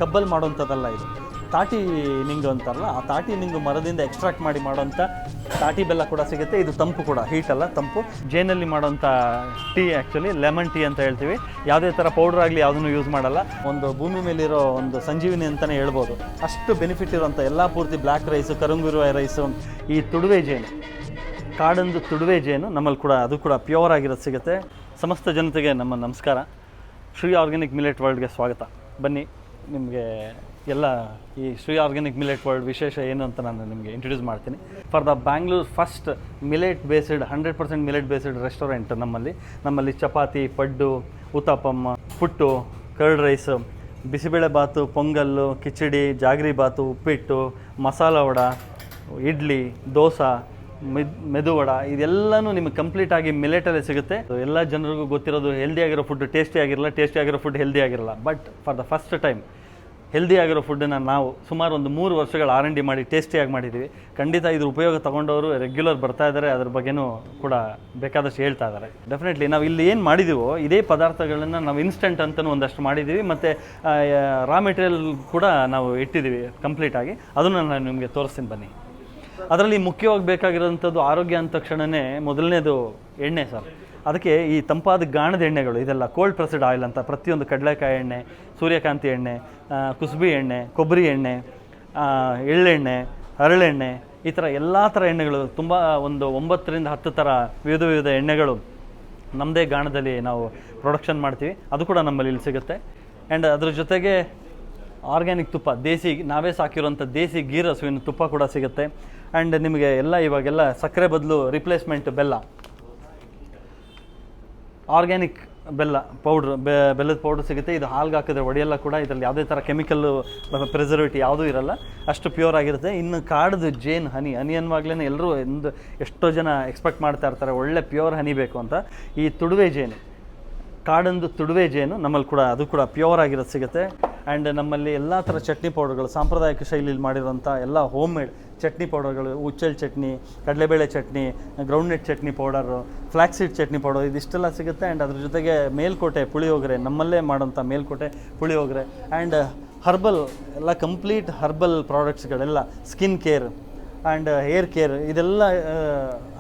ಕಬ್ಬಲ್ಲಿ ಮಾಡೋಂಥದ್ದಲ್ಲ ಇದು. ತಾಟಿ ನಿಂಗು ಅಂತಾರಲ್ಲ, ಆ ತಾಟಿ ನಿಂಗು ಮರದಿಂದ ಎಕ್ಸ್ಟ್ರಾಕ್ಟ್ ಮಾಡಿ ಮಾಡೋಂಥ ತಾಟಿ ಬೆಲ್ಲ ಕೂಡ ಸಿಗುತ್ತೆ. ಇದು ತಂಪು ಕೂಡ, ಹೀಟ್ ಅಲ್ಲ, ತಂಪು. ಜೇನಲ್ಲಿ ಮಾಡೋಂಥ ಟೀ, ಆ್ಯಕ್ಚುಲಿ ಲೆಮನ್ ಟೀ ಅಂತ ಹೇಳ್ತೀವಿ. ಯಾವುದೇ ಥರ ಪೌಡ್ರ್ ಆಗಲಿ ಯಾವುದನ್ನು ಯೂಸ್ ಮಾಡಲ್ಲ. ಒಂದು ಭೂಮಿ ಮೇಲಿರೋ ಒಂದು ಸಂಜೀವಿನಿ ಅಂತಲೇ ಹೇಳ್ಬೋದು. ಅಷ್ಟು ಬೆನಿಫಿಟ್ ಇರೋಂಥ ಎಲ್ಲ ಪೂರ್ತಿ ಬ್ಲ್ಯಾಕ್ ರೈಸು, ಕರಂಗುರುವ ರೈಸು, ಈ ತುಡುವೆ ಜೇನು, ಕಾಡಂದು ತುಡುವೆ ಜೇನು ನಮ್ಮಲ್ಲಿ ಕೂಡ, ಅದು ಕೂಡ ಪ್ಯೂರ್ ಆಗಿರೋದು ಸಿಗುತ್ತೆ. ಸಮಸ್ತ ಜನತೆಗೆ ನಮ್ಮ ನಮಸ್ಕಾರ. ಶ್ರೀ ಆರ್ಗ್ಯಾನಿಕ್ ಮಿಲೆಟ್ ವರ್ಲ್ಡ್ಗೆ ಸ್ವಾಗತ. ಬನ್ನಿ, ನಿಮಗೆ ಎಲ್ಲ ಈ ಶ್ರೀ ಆರ್ಗ್ಯಾನಿಕ್ ಮಿಲೆಟ್ ವರ್ಲ್ಡ್ ವಿಶೇಷ ಏನು ಅಂತ ನಾನು ನಿಮಗೆ ಇಂಟ್ರೊಡ್ಯೂಸ್ ಮಾಡ್ತೀನಿ. For the Bangalore first millet based 100% millet based restaurant ನಮ್ಮಲ್ಲಿ ಚಪಾತಿ, ಪಡ್ಡು, ಉತ್ತಪ್ಪಮ್ಮ, ಪುಟ್ಟು, ಕರ್ಡ್ ರೈಸು, ಬಿಸಿಬೇಳೆ ಬಾತು, ಪೊಂಗಲ್ಲು, ಕಿಚಡಿ, ಜಾಗರಿ ಬಾತು, ಉಪ್ಪಿಟ್ಟು, ಮಸಾಲ ವಡ, ಇಡ್ಲಿ, ದೋಸೆ, ಮೆದು ವಡ, ಇದೆಲ್ಲನೂ ನಿಮಗೆ ಕಂಪ್ಲೀಟಾಗಿ ಮಿಲೆಟಲ್ಲೇ ಸಿಗುತ್ತೆ. ಎಲ್ಲ ಜನರಿಗೂ ಗೊತ್ತಿರೋದು ಹೆಲ್ದಿ ಆಗಿರೋ ಫುಡ್ ಟೇಸ್ಟಿ ಆಗಿರಲ್ಲ, ಟೇಸ್ಟಿ ಆಗಿರೋ ಫುಡ್ ಹೆಲ್ದಿ ಆಗಿರಲ್ಲ. But for the first time healthy ಆಗಿರೋ ಫುಡ್ಡನ್ನು ನಾವು ಸುಮಾರು ಒಂದು 3 ವರ್ಷಗಳು R&D ಮಾಡಿ ಟೇಸ್ಟಿಯಾಗಿ ಮಾಡಿದ್ದೀವಿ. ಖಂಡಿತ ಇದ್ರ ಉಪಯೋಗ ತೊಗೊಂಡವರು ರೆಗ್ಯುಲರ್ ಬರ್ತಾ ಇದ್ದಾರೆ, ಅದ್ರ ಬಗ್ಗೆನೂ ಕೂಡ ಬೇಕಾದಷ್ಟು ಹೇಳ್ತಾ ಇದ್ದಾರೆ. ಡೆಫಿನೆಟ್ಲಿ ನಾವು ಇಲ್ಲಿ ಏನು ಮಾಡಿದ್ದೀವೋ ಇದೇ ಪದಾರ್ಥಗಳನ್ನು ನಾವು ಇನ್ಸ್ಟೆಂಟ್ ಅಂತಲೂ ಒಂದಷ್ಟು ಮಾಡಿದ್ದೀವಿ, ಮತ್ತು ರಾ ಮೆಟೀರಿಯಲ್ ಕೂಡ ನಾವು ಇಟ್ಟಿದ್ದೀವಿ ಕಂಪ್ಲೀಟಾಗಿ. ಅದನ್ನು ನಾನು ನಿಮಗೆ ತೋರಿಸ್ತೀನಿ ಬನ್ನಿ. ಅದರಲ್ಲಿ ಮುಖ್ಯವಾಗಿ ಬೇಕಾಗಿರೋಂಥದ್ದು ಆರೋಗ್ಯ ಅಂದ ತಕ್ಷಣವೇ ಮೊದಲನೇದು ಎಣ್ಣೆ ಸರ್. ಅದಕ್ಕೆ ಈ ತಂಪಾದ ಗಾಣದ ಎಣ್ಣೆಗಳು, ಇದೆಲ್ಲ ಕೋಲ್ಡ್ ಪ್ರೆಸ್ಡ್ ಆಯಿಲ್ ಅಂತ, ಪ್ರತಿಯೊಂದು ಕಡಲೆಕಾಯಿ ಎಣ್ಣೆ, ಸೂರ್ಯಕಾಂತಿ ಎಣ್ಣೆ, ಕುಸುಬಿ ಎಣ್ಣೆ, ಕೊಬ್ಬರಿ ಎಣ್ಣೆ, ಎಳ್ಳೆಣ್ಣೆ, ಹರಳೆಣ್ಣೆ, ಈ ಥರ ಎಲ್ಲ ಥರ ಎಣ್ಣೆಗಳು, ತುಂಬ ಒಂದು 9 ರಿಂದ 10 ಥರ ವಿವಿಧ ಎಣ್ಣೆಗಳು ನಮ್ಮದೇ ಗಾಣದಲ್ಲಿ ನಾವು ಪ್ರೊಡಕ್ಷನ್ ಮಾಡ್ತೀವಿ. ಅದು ಕೂಡ ನಮ್ಮಲ್ಲಿ ಇಲ್ಲಿ ಸಿಗುತ್ತೆ. ಆ್ಯಂಡ್ ಅದ್ರ ಜೊತೆಗೆ ಆರ್ಗ್ಯಾನಿಕ್ ತುಪ್ಪ, ದೇಸಿ, ನಾವೇ ಸಾಕಿರೋಂಥ ದೇಸಿ ಗೀ ಹಸುವಿನ ತುಪ್ಪ ಕೂಡ ಸಿಗುತ್ತೆ. ಆ್ಯಂಡ್ ನಿಮಗೆ ಎಲ್ಲ ಇವಾಗೆಲ್ಲ ಸಕ್ಕರೆ ಬದಲು ರಿಪ್ಲೇಸ್ಮೆಂಟ್ ಬೆಲ್ಲ, ಆರ್ಗ್ಯಾನಿಕ್ ಬೆಲ್ಲ ಪೌಡ್ರ್, ಬೆಲ್ಲದ ಪೌಡ್ರ್ ಸಿಗುತ್ತೆ. ಇದು ಹಾಲ್ಗೆ ಹಾಕಿದ್ರೆ ಒಡೆಯೆಲ್ಲ ಕೂಡ. ಇದರಲ್ಲಿ ಯಾವುದೇ ಥರ ಕೆಮಿಕಲ್ಲು, ಪ್ರಿಸರ್ವೇಟಿವ್ ಯಾವುದೂ ಇರಲ್ಲ, ಅಷ್ಟು ಪ್ಯೂರ್ ಆಗಿರುತ್ತೆ. ಇನ್ನು ಕಾಡ್ದು ಜೇನು, ಹನಿ ಅನ್ನುವಾಗಲೇ ಎಲ್ಲರೂ ಎಷ್ಟೋ ಜನ ಎಕ್ಸ್ಪೆಕ್ಟ್ ಮಾಡ್ತಾ ಇರ್ತಾರೆ ಒಳ್ಳೆ ಪ್ಯೂರ್ ಹನಿ ಬೇಕು ಅಂತ. ಈ ತುಡುವೆ ಜೇನು, ಕಾಡಂದು ತುಡುವೆ ಜೇನು ನಮ್ಮಲ್ಲಿ ಕೂಡ, ಅದು ಕೂಡ ಪ್ಯೂರ್ ಆಗಿರೋದು ಸಿಗುತ್ತೆ. ಆ್ಯಂಡ್ ನಮ್ಮಲ್ಲಿ ಎಲ್ಲ ಥರ ಚಟ್ನಿ ಪೌಡರ್ಗಳು, ಸಾಂಪ್ರದಾಯಿಕ ಶೈಲಿಯಲ್ಲಿ ಮಾಡಿರೋಂಥ ಎಲ್ಲ ಹೋಮ್ ಮೇಡ್ ಚಟ್ನಿ ಪೌಡರ್ಗಳು, ಉಚ್ಚಲ್ ಚಟ್ನಿ, ಕಡಲೆಬೇಳೆ chutney, groundnut chutney powder, flaxseed chutney powder, ಇದಿಷ್ಟೆಲ್ಲ ಸಿಗುತ್ತೆ. ಆ್ಯಂಡ್ ಅದ್ರ ಜೊತೆಗೆ ಮೇಲ್ಕೋಟೆ ಪುಳಿಯೋಗರೆ, ನಮ್ಮಲ್ಲೇ ಮಾಡೋಂಥ ಮೇಲ್ಕೋಟೆ ಪುಳಿಯೋಗರೆ, ಆ್ಯಂಡ್ ಹರ್ಬಲ್ ಎಲ್ಲ ಕಂಪ್ಲೀಟ್ ಹರ್ಬಲ್ ಪ್ರಾಡಕ್ಟ್ಸ್ಗಳೆಲ್ಲ, skin care and hair care, ಇದೆಲ್ಲ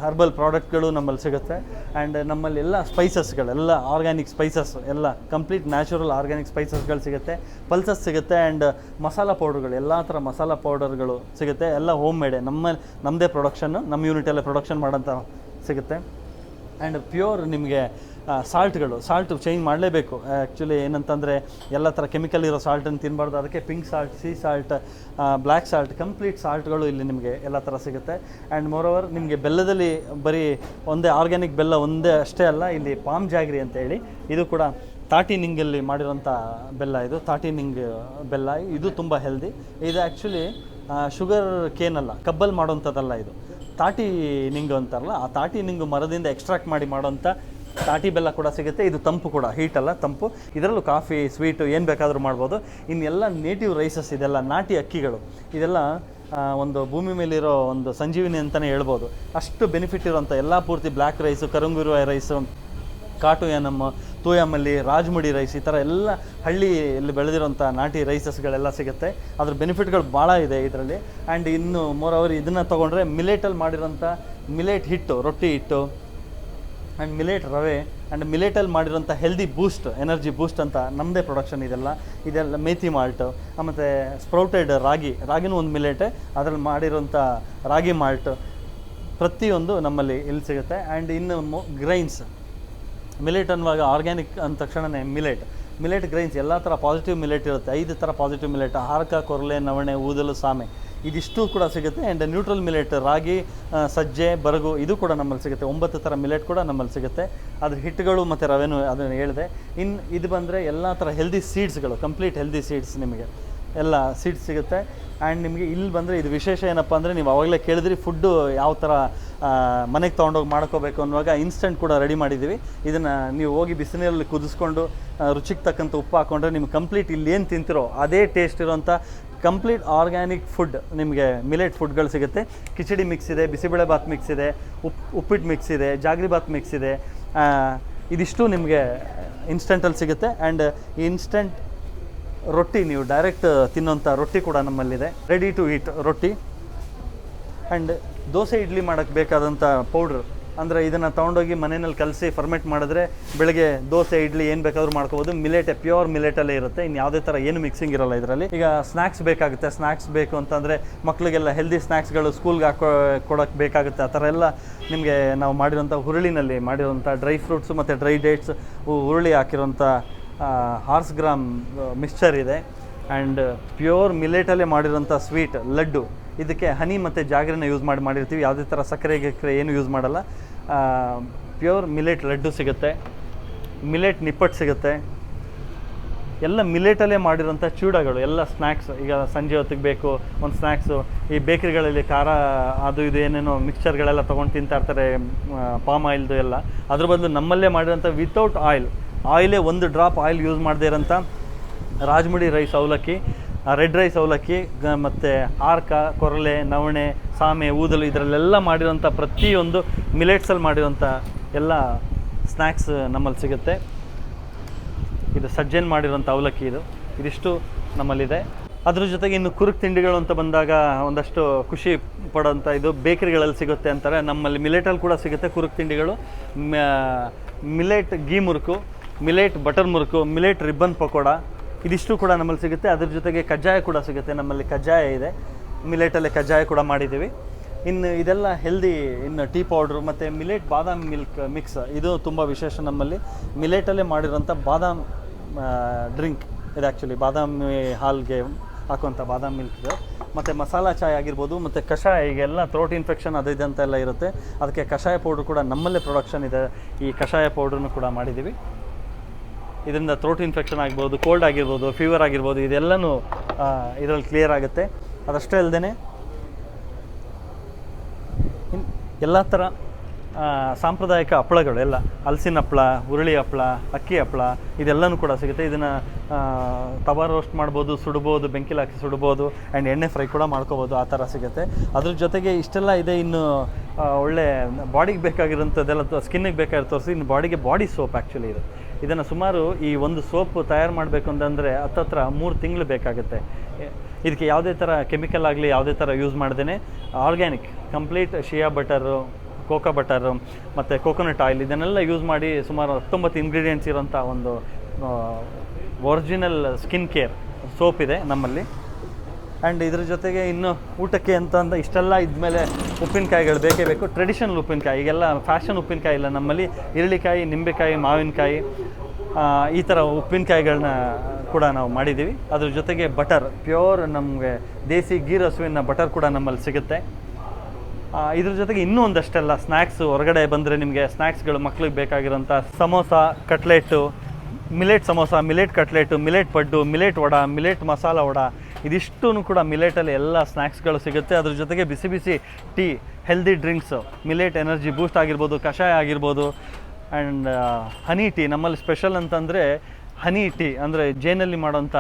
ಹರ್ಬಲ್ ಪ್ರಾಡಕ್ಟ್ಗಳು ನಮ್ಮಲ್ಲಿ ಸಿಗುತ್ತೆ. ಆ್ಯಂಡ್ ನಮ್ಮಲ್ಲಿ ಎಲ್ಲ ಸ್ಪೈಸಸ್ಗಳೆಲ್ಲ ಆರ್ಗ್ಯಾನಿಕ್ ಸ್ಪೈಸಸ್, ಎಲ್ಲ ಕಂಪ್ಲೀಟ್ ನ್ಯಾಚುರಲ್ ಆರ್ಗ್ಯಾನಿಕ್ ಸ್ಪೈಸಸ್ಗಳು ಸಿಗುತ್ತೆ, ಪಲ್ಸಸ್ ಸಿಗುತ್ತೆ. ಆ್ಯಂಡ್ ಮಸಾಲ ಪೌಡರ್ಗಳು, ಎಲ್ಲ ಥರ ಮಸಾಲ ಪೌಡರ್ಗಳು ಸಿಗುತ್ತೆ. ಎಲ್ಲ ಹೋಮ್ ಮೇಡೆ, ನಮ್ಮದೇ ಪ್ರೊಡಕ್ಷನ್ನು, ನಮ್ಮ ಯೂನಿಟಲ್ಲೇ ಪ್ರೊಡಕ್ಷನ್ ಮಾಡೋಂಥ ಸಿಗುತ್ತೆ. ಆ್ಯಂಡ್ ಪ್ಯೂರ್ ನಿಮಗೆ ಸಾಲ್ಟ್ ಚೇಂಜ್ ಮಾಡಲೇಬೇಕು. ಆ್ಯಕ್ಚುಲಿ ಏನಂತಂದರೆ ಎಲ್ಲ ಥರ ಕೆಮಿಕಲ್ ಇರೋ ಸಾಲ್ಟನ್ನು ತಿನ್ನಬಾರ್ದು. ಅದಕ್ಕೆ pink salt, sea salt, black salt, complete ಸಾಲ್ಟ್ಗಳು ಇಲ್ಲಿ ನಿಮಗೆ ಎಲ್ಲ ಥರ ಸಿಗುತ್ತೆ. ಆ್ಯಂಡ್ ಮೋರೋವರ್ ನಿಮಗೆ ಬೆಲ್ಲದಲ್ಲಿ ಬರೀ ಒಂದೇ ಆರ್ಗ್ಯಾನಿಕ್ ಬೆಲ್ಲ ಒಂದೇ ಅಷ್ಟೇ ಅಲ್ಲ, ಇಲ್ಲಿ ಪಾಮ್ ಜಾಗ್ರಿ ಅಂತ ಹೇಳಿ, ಇದು ಕೂಡ ತಾಟಿ ನಿಂಗಲ್ಲಿ ಮಾಡಿರೋಂಥ ಬೆಲ್ಲ. ಇದು ತಾಟಿ ನಿಂಗ್ ಬೆಲ್ಲ, ಇದು ತುಂಬ ಹೆಲ್ದಿ. ಇದು ಆ್ಯಕ್ಚುಲಿ ಶುಗರ್ ಕೇನ್ ಅಲ್ಲ, ಕಬ್ಬಲ್ಲಿ ಮಾಡೋಂಥದ್ದಲ್ಲ. ಇದು ತಾಟಿ ನಿಂಗು ಅಂತಾರಲ್ಲ, ಆ ತಾಟಿ ನಿಂಗು ಮರದಿಂದ ಎಕ್ಸ್ಟ್ರಾಕ್ಟ್ ಮಾಡಿ ಮಾಡೋಂಥ ತಾಟಿ ಬೆಲ್ಲ ಕೂಡ ಸಿಗುತ್ತೆ. ಇದು ತಂಪು ಕೂಡ, ಹೀಟ್ ಅಲ್ಲ, ತಂಪು. ಇದರಲ್ಲೂ ಕಾಫಿ, ಸ್ವೀಟು ಏನು ಬೇಕಾದರೂ ಮಾಡ್ಬೋದು. ಇನ್ನೆಲ್ಲ ನೇಟಿವ್ ರೈಸಸ್, ಇದೆಲ್ಲ ನಾಟಿ ಅಕ್ಕಿಗಳು, ಇದೆಲ್ಲ ಒಂದು ಭೂಮಿ ಮೇಲಿರೋ ಒಂದು ಸಂಜೀವಿನಿ ಅಂತಲೇ ಹೇಳ್ಬೋದು. ಅಷ್ಟು ಬೆನಿಫಿಟ್ ಇರೋಂಥ ಎಲ್ಲ ಪೂರ್ತಿ ಬ್ಲ್ಯಾಕ್ ರೈಸು, ಕರಂಗುರುವ ರೈಸು, ಕಾಟು ಯಾನಮ್, ತೂಯಮಲ್ಲಿ, ರಾಜ್ಮುಡಿ ರೈಸ್, ಈ ಥರ ಎಲ್ಲ ಹಳ್ಳಿಯಲ್ಲಿ ಬೆಳೆದಿರೋಂಥ ನಾಟಿ ರೈಸಸ್ಗಳೆಲ್ಲ ಸಿಗುತ್ತೆ. ಅದ್ರ ಬೆನಿಫಿಟ್ಗಳು ಭಾಳ ಇದೆ ಇದರಲ್ಲಿ. ಆ್ಯಂಡ್ ಇನ್ನು ಮೋರವರು ಇದನ್ನು ತೊಗೊಂಡ್ರೆ ಮಿಲೆಟಲ್ಲಿ ಮಾಡಿರೋಂಥ ಮಿಲೆಟ್ ಹಿಟ್ಟು, ರೊಟ್ಟಿ ಹಿಟ್ಟು, ಆ್ಯಂಡ್ ಮಿಲೆಟ್ ರವೆ, ಆ್ಯಂಡ್ ಮಿಲೆಟಲ್ಲಿ ಮಾಡಿರೋಂಥ ಹೆಲ್ದಿ ಬೂಸ್ಟ್, ಎನರ್ಜಿ ಬೂಸ್ಟ್ ಅಂತ ನಮ್ಮದೇ ಪ್ರೊಡಕ್ಷನ್. ಇದೆಲ್ಲ ಮೇಥಿ ಮಾಲ್ಟು, ಮತ್ತು ಸ್ಪ್ರೌಟೆಡ್ ರಾಗಿನೂ ಒಂದು ಮಿಲೆಟೆ, ಅದರಲ್ಲಿ ಮಾಡಿರೋಂಥ ರಾಗಿ ಮಾಲ್ಟ್ ಪ್ರತಿಯೊಂದು ನಮ್ಮಲ್ಲಿ ಇಲ್ಲಿ ಸಿಗುತ್ತೆ. ಆ್ಯಂಡ್ ಇನ್ನು ಗ್ರೈನ್ಸ್, ಮಿಲೆಟ್ ಅನ್ನುವಾಗ ಆರ್ಗ್ಯಾನಿಕ್ ಅಂದ ತಕ್ಷಣವೇ ಮಿಲೆಟ್ ಗ್ರೈನ್ಸ್, ಎಲ್ಲ ಥರ ಪಾಸಿಟಿವ್ ಮಿಲೆಟ್ ಇರುತ್ತೆ. 5 ಥರ ಪಾಸಿಟಿವ್ ಮಿಲೆಟ್, ಹಾರಕ, ಕೊರಲೆ, ನವಣೆ, ಊದಲು, ಸಾಮೆ, ಇದಿಷ್ಟು ಕೂಡ ಸಿಗುತ್ತೆ. ಆ್ಯಂಡ್ ನ್ಯೂಟ್ರಲ್ ಮಿಲೆಟ್, ರಾಗಿ, ಸಜ್ಜೆ, ಬರಗು, ಇದು ಕೂಡ ನಮ್ಮಲ್ಲಿ ಸಿಗುತ್ತೆ. 9 ಥರ ಮಿಲೆಟ್ ಕೂಡ ನಮ್ಮಲ್ಲಿ ಸಿಗುತ್ತೆ. ಅದ್ರ ಹಿಟ್ಟುಗಳು ಮತ್ತು ರವೆನೂ ಅದನ್ನು ಹೇಳಿದೆ. ಇನ್ನು ಇದು ಬಂದರೆ ಎಲ್ಲ ಥರ ಹೆಲ್ದಿ ಸೀಡ್ಸ್ಗಳು, ಕಂಪ್ಲೀಟ್ ಹೆಲ್ದಿ ಸೀಡ್ಸ್, ನಿಮಗೆ ಎಲ್ಲ ಸೀಡ್ಸ್ ಸಿಗುತ್ತೆ. ಆ್ಯಂಡ್ ನಿಮಗೆ ಇಲ್ಲಿ ಬಂದರೆ ಇದು ವಿಶೇಷ ಏನಪ್ಪ ಅಂದರೆ, ನೀವು ಆವಾಗಲೇ ಕೇಳಿದ್ರಿ ಫುಡ್ಡು ಯಾವ ಥರ ಮನೆಗೆ ತೊಗೊಂಡೋಗಿ ಮಾಡ್ಕೋಬೇಕು ಅನ್ನುವಾಗ ಇನ್ಸ್ಟೆಂಟ್ ಕೂಡ ರೆಡಿ ಮಾಡಿದ್ದೀವಿ. ಇದನ್ನು ನೀವು ಹೋಗಿ ಬಿಸಿನೀರಲ್ಲಿ ಕುದಿಸ್ಕೊಂಡು ರುಚಿಗೆ ತಕ್ಕಂಥ ಉಪ್ಪು ಹಾಕ್ಕೊಂಡ್ರೆ ನಿಮ್ಗೆ ಕಂಪ್ಲೀಟ್ ಇಲ್ಲಿ ಏನು ತಿಂತಿರೋ ಅದೇ ಟೇಸ್ಟ್ ಇರೋಂಥ ಕಂಪ್ಲೀಟ್ ಆರ್ಗ್ಯಾನಿಕ್ ಫುಡ್ ನಿಮಗೆ ಮಿಲೆಟ್ ಫುಡ್ಗಳು ಸಿಗುತ್ತೆ. ಕಿಚಡಿ ಮಿಕ್ಸ್ ಇದೆ, ಬಿಸಿಬೇಳೆ ಬಾತ್ ಮಿಕ್ಸ್ ಇದೆ, ಉಪ್ಪಿಟ್ಟು ಮಿಕ್ಸ್ ಇದೆ, ಜಾಗರಿ ಬಾತ್ ಮಿಕ್ಸ್ ಇದೆ. ಇದಿಷ್ಟು ನಿಮಗೆ ಇನ್ಸ್ಟೆಂಟಲ್ಲಿ ಸಿಗುತ್ತೆ. ಆ್ಯಂಡ್ ಇನ್ಸ್ಟೆಂಟ್ ರೊಟ್ಟಿ ನೀವು ಡೈರೆಕ್ಟ್ ತಿನ್ನೋಂಥ ರೊಟ್ಟಿ ಕೂಡ ನಮ್ಮಲ್ಲಿದೆ, ರೆಡಿ ಟು ಈಟ್ ರೊಟ್ಟಿ. ಆ್ಯಂಡ್ ದೋಸೆ ಇಡ್ಲಿ ಮಾಡೋಕ್ಕೆ ಬೇಕಾದಂಥ ಪೌಡ್ರ್, ಅಂದರೆ ಇದನ್ನು ತೊಗೊಂಡೋಗಿ ಮನೆಯಲ್ಲಿ ಕಲಸಿ ಫರ್ಮೆಂಟ್ ಮಾಡಿದ್ರೆ ಬೆಳಗ್ಗೆ ದೋಸೆ ಇಡ್ಲಿ ಏನು ಬೇಕಾದ್ರೂ ಮಾಡ್ಕೋಬೋದು. ಪ್ಯೂರ್ ಮಿಲೆಟಲ್ಲೇ ಇರುತ್ತೆ, ಇನ್ನು ಯಾವುದೇ ಥರ ಏನು ಮಿಕ್ಸಿಂಗ್ ಇರೋಲ್ಲ ಇದರಲ್ಲಿ. ಈಗ ಸ್ನ್ಯಾಕ್ಸ್ ಬೇಕಾಗುತ್ತೆ, ಸ್ನ್ಯಾಕ್ಸ್ ಬೇಕು ಅಂತಂದರೆ ಮಕ್ಕಳಿಗೆಲ್ಲ ಹೆಲ್ದಿ ಸ್ನ್ಯಾಕ್ಸ್ಗಳು ಸ್ಕೂಲ್ಗೆ ಕೊಡೋಕ್ಕೆ ಬೇಕಾಗುತ್ತೆ. ಆ ಥರ ಎಲ್ಲ ನಿಮಗೆ ನಾವು ಮಾಡಿರೋಂಥ ಹುರುಳಿನಲ್ಲಿ ಮಾಡಿರೋಂಥ ಡ್ರೈ ಫ್ರೂಟ್ಸು ಮತ್ತು ಡ್ರೈ ಡೇಟ್ಸ್ ಹುರುಳಿ ಹಾಕಿರೋಂಥ ಹಾರ್ಸ್ ಗ್ರಾಮ್ ಮಿಕ್ಸ್ಚರ್ ಇದೆ. ಆ್ಯಂಡ್ ಪ್ಯೂರ್ ಮಿಲೆಟಲ್ಲೇ ಮಾಡಿರೋಂಥ ಸ್ವೀಟ್ ಲಡ್ಡು, ಇದಕ್ಕೆ ಹನಿ ಮತ್ತು ಜಾಗರಿನ ಯೂಸ್ ಮಾಡಿರ್ತೀವಿ. ಯಾವುದೇ ಥರ ಸಕ್ಕರೆ ಏನು ಯೂಸ್ ಮಾಡಲ್ಲ. ಪ್ಯೂರ್ ಮಿಲೆಟ್ ಲಡ್ಡು ಸಿಗುತ್ತೆ, ಮಿಲೆಟ್ ನಿಪ್ಪಟ್ಟು ಸಿಗುತ್ತೆ, ಎಲ್ಲ ಮಿಲೆಟಲ್ಲೇ ಮಾಡಿರೋಂಥ ಚೂಡಗಳು, ಎಲ್ಲ ಸ್ನ್ಯಾಕ್ಸ್. ಈಗ ಸಂಜೆ ಹೊತ್ತಿಗೆ ಬೇಕು ಒಂದು ಸ್ನ್ಯಾಕ್ಸು, ಈ ಬೇಕ್ರಿಗಳಲ್ಲಿ ಖಾರ ಅದು ಇದು ಏನೇನೋ ಮಿಕ್ಸ್ಚರ್ಗಳೆಲ್ಲ ತೊಗೊಂಡು ತಿಂತಾ ಇರ್ತಾರೆ, ಪಾಮ್ ಆಯಿಲ್ದು ಎಲ್ಲ. ಅದ್ರ ಬದಲು ನಮ್ಮಲ್ಲೇ ಮಾಡಿರೋಂಥ ವಿತೌಟ್ ಆಯಿಲೇ ಒಂದು ಡ್ರಾಪ್ ಆಯಿಲ್ ಯೂಸ್ ಮಾಡದೇ ಇರೋಂಥ ರಾಜ್ಮುಡಿ ರೈಸ್ ಅವಲಕ್ಕಿ, ರೆಡ್ ರೈಸ್ ಅವಲಕ್ಕಿ, ಮತ್ತು ಆರ್ಕ, ಕೊರಲೆ, ನವಣೆ, ಸಾಮೆ, ಊದಲು ಇದರಲ್ಲೆಲ್ಲ ಮಾಡಿರೋಂಥ ಪ್ರತಿಯೊಂದು ಮಿಲೆಟ್ಸಲ್ಲಿ ಮಾಡಿರೋಂಥ ಎಲ್ಲ ಸ್ನ್ಯಾಕ್ಸ್ ನಮ್ಮಲ್ಲಿ ಸಿಗುತ್ತೆ. ಇದು ಸಜ್ಜೆನ್ ಮಾಡಿರೋಂಥ ಅವಲಕ್ಕಿ, ಇದಿಷ್ಟು ನಮ್ಮಲ್ಲಿದೆ. ಅದ್ರ ಜೊತೆಗೆ ಇನ್ನು ಕುರುಕ್ ತಿಂಡಿಗಳು ಅಂತ ಬಂದಾಗ ಒಂದಷ್ಟು ಖುಷಿ ಪಡೋಂಥ ಇದು ಬೇಕರಿಗಳಲ್ಲಿ ಸಿಗುತ್ತೆ ಅಂತಾರೆ. ನಮ್ಮಲ್ಲಿ ಮಿಲೆಟಲ್ಲಿ ಕೂಡ ಸಿಗುತ್ತೆ ಕುರುಕ್ ತಿಂಡಿಗಳು. Millet ghee murukku, millet butter murukku, millet ribbon pakoda, ಇದಿಷ್ಟು ಕೂಡ ನಮ್ಮಲ್ಲಿ ಸಿಗುತ್ತೆ. ಅದ್ರ ಜೊತೆಗೆ ಕಜ್ಜಾಯ ಕೂಡ ಸಿಗುತ್ತೆ. ನಮ್ಮಲ್ಲಿ ಕಜ್ಜಾಯ ಇದೆ, ಮಿಲೆಟಲ್ಲೇ ಕಜ್ಜಾಯ ಕೂಡ ಮಾಡಿದ್ದೀವಿ. ಇನ್ನು ಇದೆಲ್ಲ ಹೆಲ್ದಿ. ಇನ್ನು ಟೀ ಪೌಡ್ರು ಮತ್ತು ಮಿಲೆಟ್ ಬಾದಾಮ್ ಮಿಲ್ಕ್ ಮಿಕ್ಸ್, ಇದು ತುಂಬ ವಿಶೇಷ ನಮ್ಮಲ್ಲಿ. ಮಿಲೆಟಲ್ಲೇ ಮಾಡಿರೋಂಥ ಬಾದಾಮ್ ಡ್ರಿಂಕ್ ಇದು. ಆ್ಯಕ್ಚುಲಿ ಬಾದಾಮಿ ಹಾಲ್ಗೆ ಹಾಕುವಂಥ ಬಾದಾಮ್ ಮಿಲ್ಕ್ ಇದೆ. ಮತ್ತು ಮಸಾಲ ಚಾಯ್ ಆಗಿರ್ಬೋದು, ಮತ್ತು ಕಷಾಯ, ಈಗೆಲ್ಲ ಥ್ರೋಟ್ ಇನ್ಫೆಕ್ಷನ್ ಅದು ಇದೆ ಅಂತೆಲ್ಲ ಇರುತ್ತೆ, ಅದಕ್ಕೆ ಕಷಾಯ ಪೌಡ್ರು ಕೂಡ ನಮ್ಮಲ್ಲೇ ಪ್ರೊಡಕ್ಷನ್ ಇದೆ. ಈ ಕಷಾಯ ಪೌಡ್ರನ್ನು ಕೂಡ ಮಾಡಿದ್ದೀವಿ. ಇದರಿಂದ ಥ್ರೋಟ್ ಇನ್ಫೆಕ್ಷನ್ ಆಗ್ಬೋದು, ಕೋಲ್ಡ್ ಆಗಿರ್ಬೋದು, ಫೀವರ್ ಆಗಿರ್ಬೋದು, ಇದೆಲ್ಲನೂ ಇದರಲ್ಲಿ ಕ್ಲಿಯರ್ ಆಗುತ್ತೆ. ಅದಷ್ಟೇ ಅಲ್ಲದೆ ಎಲ್ಲ ಥರ ಸಾಂಪ್ರದಾಯಿಕ ಹಪ್ಪಳಗಳು ಎಲ್ಲ, ಹಲಸಿನ ಹಪ್ಪಳ, ಹುರುಳಿ ಹಪ್ಪಳ, ಅಕ್ಕಿ ಹಪ್ಪಳ, ಇದೆಲ್ಲನೂ ಕೂಡ ಸಿಗುತ್ತೆ. ಇದನ್ನು ತವಾ ರೋಸ್ಟ್ ಮಾಡ್ಬೋದು, ಸುಡ್ಬೋದು, ಬೆಂಕಿಲಿ ಹಾಕಿ ಸುಡ್ಬೋದು, ಆ್ಯಂಡ್ ಎಣ್ಣೆ ಫ್ರೈ ಕೂಡ ಮಾಡ್ಕೋಬೋದು, ಆ ಥರ ಸಿಗುತ್ತೆ. ಅದ್ರ ಜೊತೆಗೆ ಇಷ್ಟೆಲ್ಲ ಇದೆ. ಇನ್ನು ಒಳ್ಳೆ ಬಾಡಿಗೆ ಬೇಕಾಗಿರೋಂಥದ್ದೆಲ್ಲ, ಸ್ಕಿನ್ನಿಗೆ ಬೇಕಾಗಿರೋ ತೋರಿಸಿ. ಇನ್ನು ಬಾಡಿಗೆ ಬಾಡಿ ಸೋಪ್ ಆ್ಯಕ್ಚುಲಿ ಇದನ್ನು ಸುಮಾರು ಈ ಒಂದು ಸೋಪ್ ತಯಾರು ಮಾಡಬೇಕು ಅಂತಂದರೆ ಹತ್ತತ್ರ 3 ತಿಂಗಳು ಬೇಕಾಗುತ್ತೆ. ಇದಕ್ಕೆ ಯಾವುದೇ ಥರ ಕೆಮಿಕಲ್ ಆಗಲಿ ಯಾವುದೇ ಥರ ಯೂಸ್ ಮಾಡ್ದೇ ಆರ್ಗ್ಯಾನಿಕ್ ಕಂಪ್ಲೀಟ್ ಶಿಯಾ ಬಟರು, ಕೋಕೋ ಬಟರು ಮತ್ತು ಕೋಕೋನಟ್ ಆಯಿಲ್ ಇದನ್ನೆಲ್ಲ ಯೂಸ್ ಮಾಡಿ ಸುಮಾರು 19 ಇಂಗ್ರೀಡಿಯೆಂಟ್ಸ್ ಇರೋಂಥ ಒಂದು ಒರಿಜಿನಲ್ ಸ್ಕಿನ್ ಕೇರ್ ಸೋಪ್ ಇದೆ ನಮ್ಮಲ್ಲಿ. ಆ್ಯಂಡ್ ಇದ್ರ ಜೊತೆಗೆ ಇನ್ನು ಊಟಕ್ಕೆ ಅಂತಂದು ಇಷ್ಟೆಲ್ಲ ಇದ್ಮೇಲೆ ಉಪ್ಪಿನಕಾಯಿಗಳು ಬೇಕೇ ಬೇಕು. ಟ್ರೆಡಿಷನಲ್ ಉಪ್ಪಿನಕಾಯಿ, ಈಗೆಲ್ಲ ಫ್ಯಾಷನ್ ಉಪ್ಪಿನಕಾಯಿ ಇಲ್ಲ ನಮ್ಮಲ್ಲಿ. ಈರುಳ್ಳಿಕಾಯಿ, ನಿಂಬೆಕಾಯಿ, ಮಾವಿನಕಾಯಿ, ಈ ಥರ ಉಪ್ಪಿನಕಾಯಿಗಳನ್ನ ಕೂಡ ನಾವು ಮಾಡಿದ್ದೀವಿ. ಅದ್ರ ಜೊತೆಗೆ ಬಟರ್, ಪ್ಯೂರ್ ನಮಗೆ ದೇಸಿ ಗೀ ಹಸುವಿನ ಬಟರ್ ಕೂಡ ನಮ್ಮಲ್ಲಿ ಸಿಗುತ್ತೆ. ಇದ್ರ ಜೊತೆಗೆ ಇನ್ನೂ ಒಂದಷ್ಟೆಲ್ಲ ಸ್ನ್ಯಾಕ್ಸು, ಹೊರಗಡೆ ಬಂದರೆ ನಿಮಗೆ ಸ್ನ್ಯಾಕ್ಸ್ಗಳು ಮಕ್ಳಿಗೆ ಬೇಕಾಗಿರೋಂಥ samosa, cutlet, millet samosa, millet cutlet, millet paddu, millet vada, millet masala vada, ಇದಿಷ್ಟೂ ಕೂಡ ಮಿಲೆಟಲ್ಲಿ ಎಲ್ಲ ಸ್ನ್ಯಾಕ್ಸ್ಗಳು ಸಿಗುತ್ತೆ. ಅದ್ರ ಜೊತೆಗೆ ಬಿಸಿ ಬಿಸಿ tea, healthy drinks, millet energy boost ಆಗಿರ್ಬೋದು, ಕಷಾಯ ಆಗಿರ್ಬೋದು, ಆ್ಯಂಡ್ ಹನಿ ಟೀ. ನಮ್ಮಲ್ಲಿ ಸ್ಪೆಷಲ್ ಅಂತಂದರೆ ಹನಿ ಟೀ, ಅಂದರೆ ಜೇನಲ್ಲಿ ಮಾಡೋಂಥ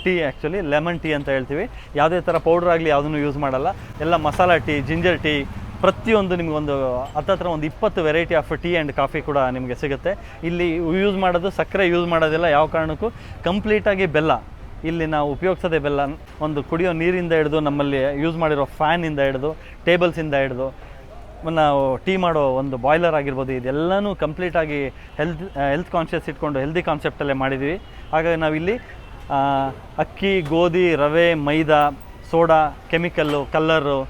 ಟೀ, ಆ್ಯಕ್ಚುಲಿ ಲೆಮನ್ ಟೀ ಅಂತ ಹೇಳ್ತೀವಿ. ಯಾವುದೇ ಥರ ಪೌಡ್ರ್ ಆಗಲಿ ಯಾವುದನ್ನು ಯೂಸ್ ಮಾಡಲ್ಲ, ಎಲ್ಲ ಮಸಾಲ ಟೀ, ಜಿಂಜರ್ ಟೀ, ಪ್ರತಿಯೊಂದು ನಿಮಗೊಂದು ಹತ್ತತ್ರ ಒಂದು 20 variety of tea and coffee ಕೂಡ ನಿಮಗೆ ಸಿಗುತ್ತೆ. ಇಲ್ಲಿ ಯೂಸ್ ಮಾಡೋದು ಸಕ್ಕರೆ ಯೂಸ್ ಮಾಡೋದಿಲ್ಲ ಯಾವ ಕಾರಣಕ್ಕೂ, ಕಂಪ್ಲೀಟಾಗಿ ಬೆಲ್ಲ. ಇಲ್ಲಿ ನಾವು ಉಪಯೋಗಿಸೋದೇ ಬೆಲ್ಲ. ಒಂದು ಕುಡಿಯೋ ನೀರಿಂದ ಹಿಡಿದು, ನಮ್ಮಲ್ಲಿ ಯೂಸ್ ಮಾಡಿರೋ ಫ್ಯಾನಿಂದ ಹಿಡಿದು, ಟೇಬಲ್ಸಿಂದ ಹಿಡಿದು, ನಾವು ಟೀ ಮಾಡೋ ಒಂದು ಬಾಯ್ಲರ್ ಆಗಿರ್ಬೋದು, ಇದೆಲ್ಲನೂ ಕಂಪ್ಲೀಟಾಗಿ ಹೆಲ್ತ್ ಕಾನ್ಷಿಯಸ್ ಇಟ್ಕೊಂಡು ಹೆಲ್ದಿ ಕಾನ್ಸೆಪ್ಟಲ್ಲೇ ಮಾಡಿದ್ದೀವಿ. ಹಾಗಾಗಿ ನಾವಿಲ್ಲಿ ಅಕ್ಕಿ, ಗೋಧಿ, ರವೆ, ಮೈದಾ, soda, chemical, colour,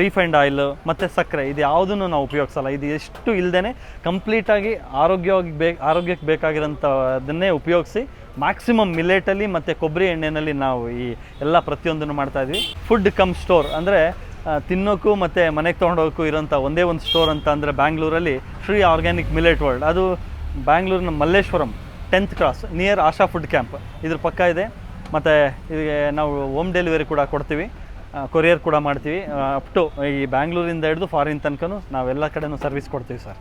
refined oil ಮತ್ತು ಸಕ್ಕರೆ, ಇದು ಯಾವುದನ್ನು ನಾವು ಉಪಯೋಗಿಸಲ್ಲ. ಇದು ಎಷ್ಟು ಇಲ್ಲದೇ ಕಂಪ್ಲೀಟಾಗಿ ಆರೋಗ್ಯಕ್ಕೆ ಬೇಕಾಗಿರೋಂಥದ್ದನ್ನೇ ಉಪಯೋಗಿಸಿ ಮ್ಯಾಕ್ಸಿಮಮ್ ಮಿಲೆಟಲ್ಲಿ ಮತ್ತು ಕೊಬ್ಬರಿ ಎಣ್ಣೆಯಲ್ಲಿ ನಾವು ಈ ಎಲ್ಲ ಪ್ರತಿಯೊಂದನ್ನು ಮಾಡ್ತಾಯಿದ್ವಿ. ಫುಡ್ ಕಮ್ ಸ್ಟೋರ್ ಅಂದರೆ ತಿನ್ನೋಕ್ಕೂ ಮತ್ತು ಮನೆಗೆ ತೊಗೊಂಡೋಗೋಕ್ಕೂ ಇರೋಂಥ ಒಂದೇ ಒಂದು ಸ್ಟೋರ್ ಅಂತ ಅಂದರೆ ಬ್ಯಾಂಗ್ಳೂರಲ್ಲಿ ಶ್ರೀ ಆರ್ಗ್ಯಾನಿಕ್ ಮಿಲೆಟ್ ವರ್ಲ್ಡ್. ಅದು ಬ್ಯಾಂಗ್ಳೂರಿನ ಮಲ್ಲೇಶ್ವರಂ 10th ಕ್ರಾಸ್ ನಿಯರ್ ಆಶಾ ಫುಡ್ ಕ್ಯಾಂಪ್ ಇದ್ರ ಪಕ್ಕ ಇದೆ. ಮತ್ತು ಇದಕ್ಕೆ ನಾವು ಹೋಮ್ ಡೆಲಿವರಿ ಕೂಡ ಕೊಡ್ತೀವಿ, ಕೊರಿಯರ್ ಕೂಡ ಮಾಡ್ತೀವಿ. ಅಪ್ ಟು ಈ ಬ್ಯಾಂಗ್ಳೂರಿಂದ ಹಿಡಿದು ಫಾರಿನ್ ತನಕನೂ ನಾವೆಲ್ಲ ಕಡೆನೂ ಸರ್ವಿಸ್ ಕೊಡ್ತೀವಿ ಸರ್.